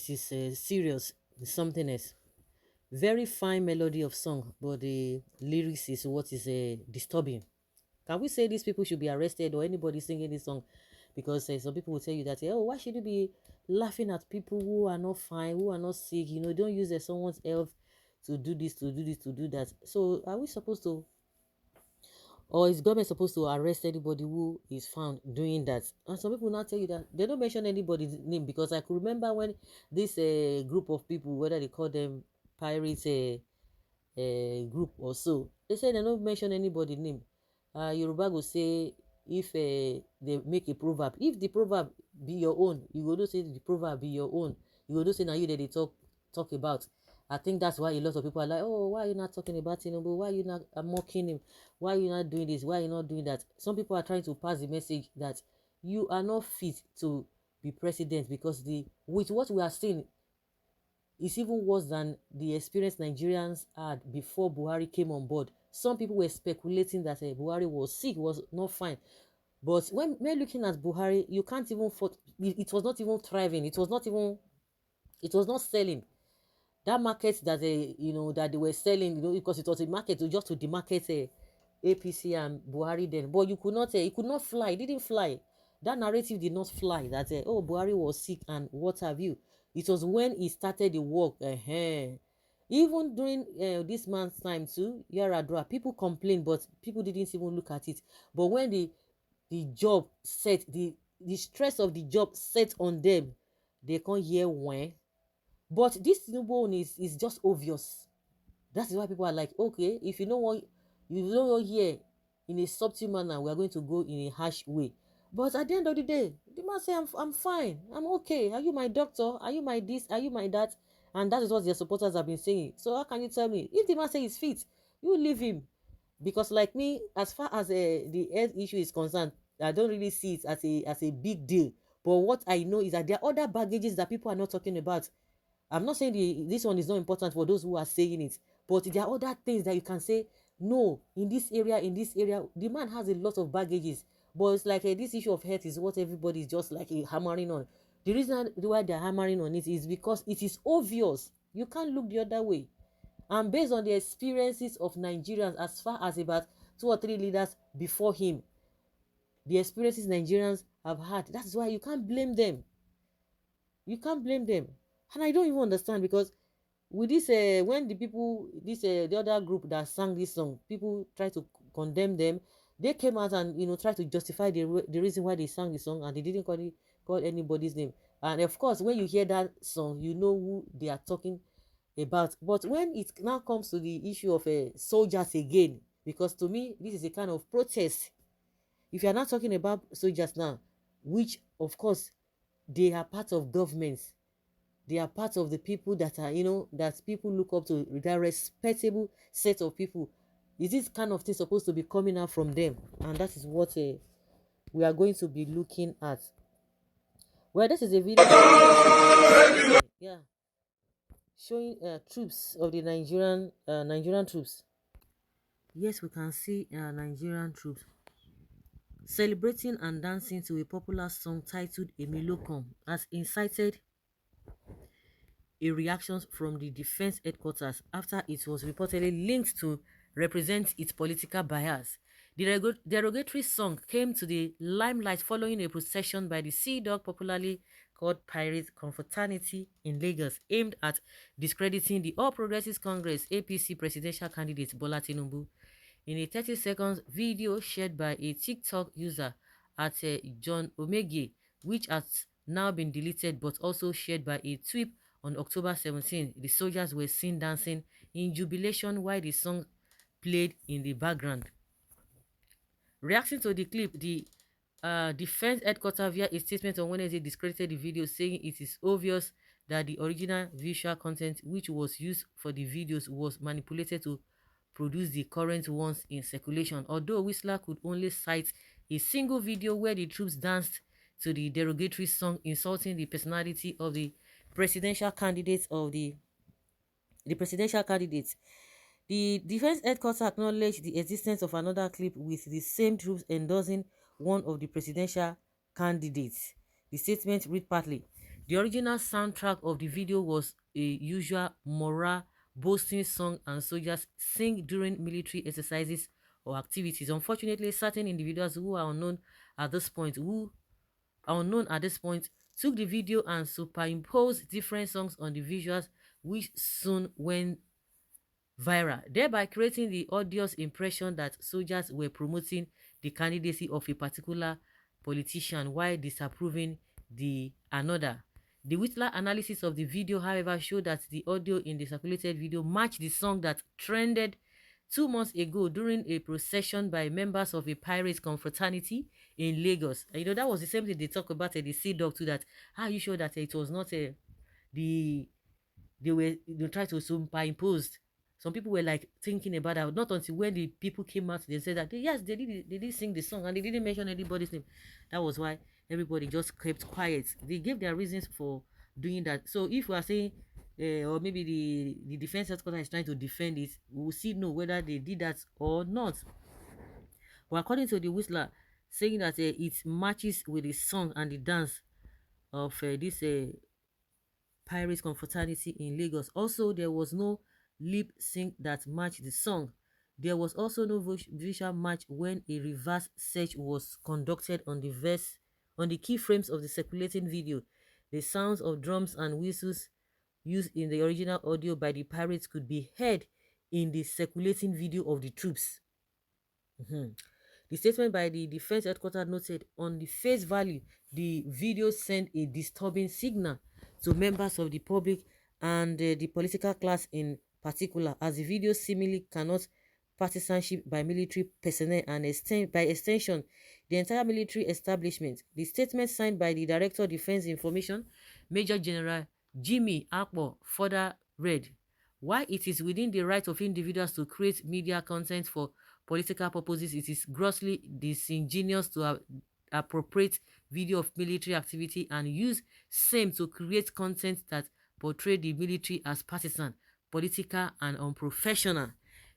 this is serious. It's something else. Very fine melody of song, but the lyrics is what is disturbing. Can we say these people should be arrested or anybody singing this song? Because some people will tell you that, oh, why should you be laughing at people who are not fine, who are not sick? Don't use someone's health to do this, to do this, to do that. So are we supposed to, or is government supposed to arrest anybody who is found doing that? And some people now tell you that they don't mention anybody's name, because I could remember when this group of people, whether they call them pirates group or so, they say they don't mention anybody's name. Yoruba go say, if they make a proverb, if the proverb be your own, you go to say the proverb be your own. You go to say now you that they talk about. I think that's why a lot of people are like, oh, why are you not talking about Tinubu? Why are you not mocking him? Why are you not doing this? Why are you not doing that? Some people are trying to pass the message that you are not fit to be president, because with what we are seeing, it's even worse than the experience Nigerians had before Buhari came on board. Some people were speculating that Buhari was sick, was not fine. But when we're looking at Buhari, you can't even, it was not even thriving. It was not selling. That market that that they were selling, because it was a market just to demarket APC and Buhari then. But you could not, it could not fly. It didn't fly. That narrative did not fly. That oh, Buhari was sick and what have you. It was when he started the work. Even during this man's time too, Yaradua, people complained, but people didn't even look at it. But when the job set, the stress of the job set on them, they can't hear when. But this Tinubu one is just obvious. That is why people are like, okay, if you don't want here in a subtle manner, we are going to go in a harsh way. But at the end of the day, the man say, I'm fine, I'm okay. Are you my doctor? Are you my this? Are you my that? And that is what their supporters have been saying. So how can you tell me if the man say he's fit, you leave him? Because like me, as far as the health issue is concerned, I don't really see it as a big deal. But what I know is that there are other baggages that people are not talking about. I'm not saying this one is not important for those who are saying it, but there are other things that you can say, no, in this area, the man has a lot of baggages. But it's like this issue of health is what everybody is just like hammering on. The reason why they're hammering on it is because it is obvious. You can't look the other way. And based on the experiences of Nigerians, as far as about 2 or 3 leaders before him, the experiences Nigerians have had, that's why you can't blame them. You can't blame them. And I don't even understand, because with this when the people, the other group that sang this song, people try to condemn them. They came out and try to justify the reason why they sang the song, and they didn't call anybody's name. And of course, when you hear that song, you know who they are talking about. But when it now comes to the issue of soldiers again, because to me this is a kind of protest. If you are not talking about soldiers now, which of course they are part of governments, they are part of the people that are, that people look up to, that respectable set of people. Is this kind of thing supposed to be coming out from them? And that is what we are going to be looking at. Well, this is a video. Yeah, showing troops of the Nigerian troops. Yes, we can see Nigerian troops celebrating and dancing to a popular song titled Emilokan has incited a reaction from the defense headquarters after it was reportedly linked to represent its political bias. The derogatory song came to the limelight following a procession by the Sea Dog, popularly called Pirate Confraternity in Lagos, aimed at discrediting the All Progressives Congress APC presidential candidate Bola Tinubu. In a 30-second video shared by a TikTok user at John Omege, which has now been deleted but also shared by a tweet on October 17, the soldiers were seen dancing in jubilation while the song played in the background. Reacting to the clip, the defense headquarters via a statement on Wednesday discredited the video, saying it is obvious that the original visual content which was used for the videos was manipulated to produce the current ones in circulation. Although Whistler could only cite a single video where the troops danced to the derogatory song insulting the personality of the presidential candidates the defense headquarters acknowledged the existence of another clip with the same troops endorsing one of the presidential candidates. The statement read partly, The original soundtrack of the video was a usual morale boasting song and soldiers sing during military exercises or activities. Unfortunately, certain individuals who are unknown at this point took the video and superimposed different songs on the visuals, which soon went viral, thereby creating the odious impression that soldiers were promoting the candidacy of a particular politician while disapproving the another. The Whistler analysis of the video, however, showed that the audio in the circulated video matched the song that trended 2 months ago during a procession by members of a pirate confraternity in Lagos. And, that was the same thing they talk about the Sea Dog too. That, are you sure that it was not the they tried to superimpose. Some people were like thinking about that. Not until when the people came out, they said that yes, they did sing the song and they didn't mention anybody's name. That was why everybody just kept quiet. They gave their reasons for doing that. So if we are saying, or maybe the defense headquarters is trying to defend it, we will see know whether they did that or not. But according to the Whistler, saying that it matches with the song and the dance of this Pirates Confraternity in Lagos. Also, there was no lip sync that matched the song. There was also no visual match when a reverse search was conducted on the keyframes of the circulating video. The sounds of drums and whistles used in the original audio by the pirates could be heard in the circulating video of the troops. The statement by the defense headquarters noted, on the face value, the video sent a disturbing signal to members of the public and the political class in particular, as the video seemingly cannot partisanship by military personnel and by extension the entire military establishment. The statement signed by the Director of Defense Information, Major General Jimmy Akpo, further read, while it is within the right of individuals to create media content for political purposes, it is grossly disingenuous to appropriate video of military activity and use same to create content that portray the military as partisan, political, and unprofessional.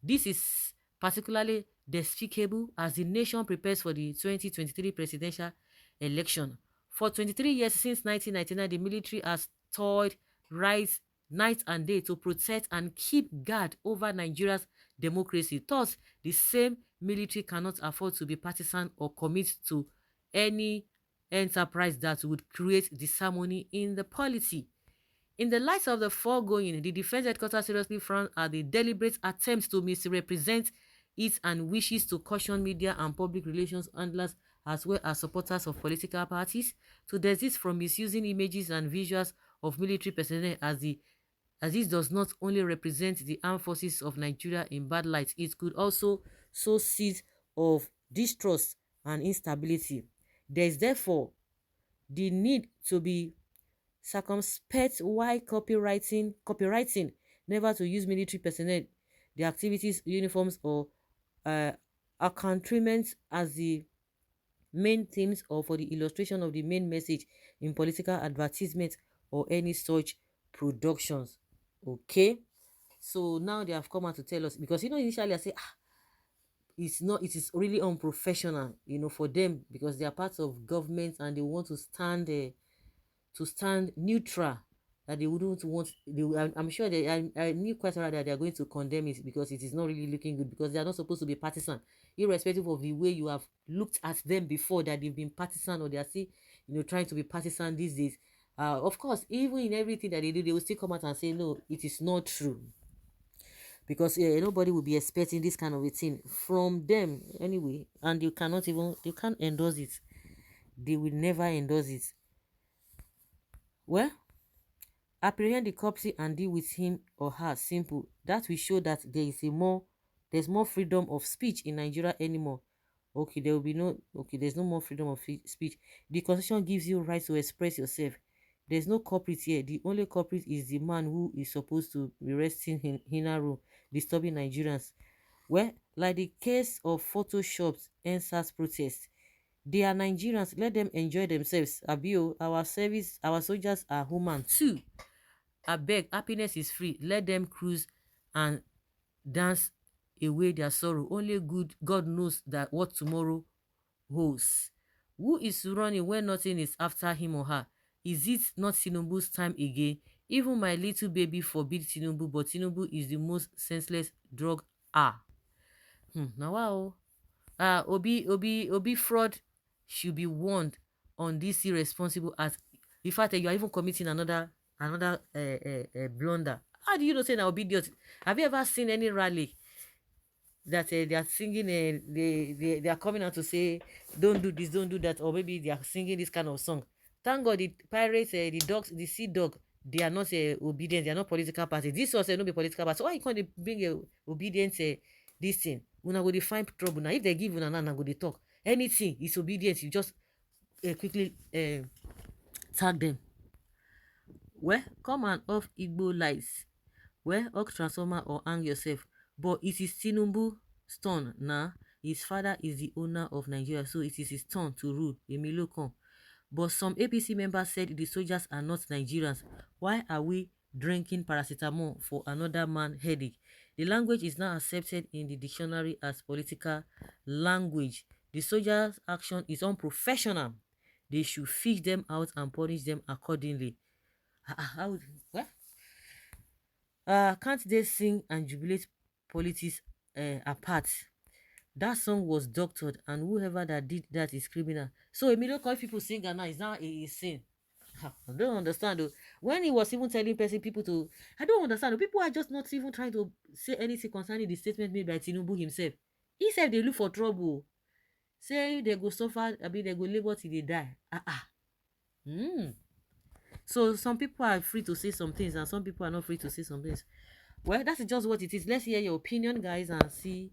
This is particularly despicable as the nation prepares for the 2023 presidential election. For 23 years since 1999, the military has toiled rise night and day to protect and keep guard over Nigeria's democracy. Thus, the same military cannot afford to be partisan or commit to any enterprise that would create disharmony in the polity. In the light of the foregoing, the defense headquarters seriously frowned at the deliberate attempts to misrepresent it and wishes to caution media and public relations handlers as well as supporters of political parties to desist from misusing images and visuals of military personnel as this does not only represent the armed forces of Nigeria in bad light, it could also sow seeds of distrust and instability. There is therefore the need to be circumspect while copywriting never to use military personnel, their activities, uniforms, or accoutrements as the main themes or for the illustration of the main message in political advertisement or any such productions. Okay, so now they have come out to tell us, because initially I say it is really unprofessional, for them, because they are part of government and they want to stand neutral, that they wouldn't want I'm sure I knew quite right that they are going to condemn it because it is not really looking good, because they are not supposed to be partisan, irrespective of the way you have looked at them before, that they've been partisan or they are still trying to be partisan these days. Of course, even in everything that they do, they will still come out and say no, it is not true, because nobody will be expecting this kind of a thing from them anyway, and you can't endorse it. They will never endorse it. Well, apprehend the corpse and deal with him or her. Simple. That will show that there's more freedom of speech in Nigeria anymore. Okay, there's no more freedom of speech. The constitution gives you right to express yourself. There's no culprit here. The only culprit is the man who is supposed to be resting in inner room, disturbing Nigerians. Well, like the case of photoshopped NSAS protests, they are Nigerians. Let them enjoy themselves. Abio, our soldiers are human too. Abeg, happiness is free. Let them cruise and dance away their sorrow. Only God knows that what tomorrow holds. Who is running when nothing is after him or her? Is it not Tinubu's time again? Even my little baby forbid Tinubu, but Tinubu is the most senseless drug. Now wow. Obi fraud should be warned on this irresponsible act. In fact, you are even committing another blunder. How do you know say na Obi idiot? Have you ever seen any rally that they are singing, they are coming out to say don't do this, don't do that, or maybe they are singing this kind of song? Thank God the pirates, the dogs, the sea dog, they are not obedient, they are not political party. This was no be political party. So why you can't bring a obedient this thing? Una go dey find trouble. Now if they give una now go dey talk anything is obedience, you just quickly tag them. Well, come and off Igbo lies. Well, off transformer or hang yourself. But it is Tinubu's turn now. His father is the owner of Nigeria, so it is his turn to rule. Emilokan. But some APC members said the soldiers are not Nigerians. Why are we drinking paracetamol for another man's headache? The language is now accepted in the dictionary as political language. The soldiers' action is unprofessional. They should fish them out and punish them accordingly. How would, what? Can't they sing and jubilate politics apart? That song was doctored, and whoever that did that is criminal. So Emilokan people sing and now is now a sin. I don't understand though. When he was even telling people to, I don't understand though. People are just not even trying to say anything concerning the statement made by Tinubu himself. He said they look for trouble. Say they go suffer, I mean they go labor till they die. Hmm. So some people are free to say some things and some people are not free to say some things. Well, that's just what it is. Let's hear your opinion, guys, and see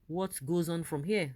what goes on from here.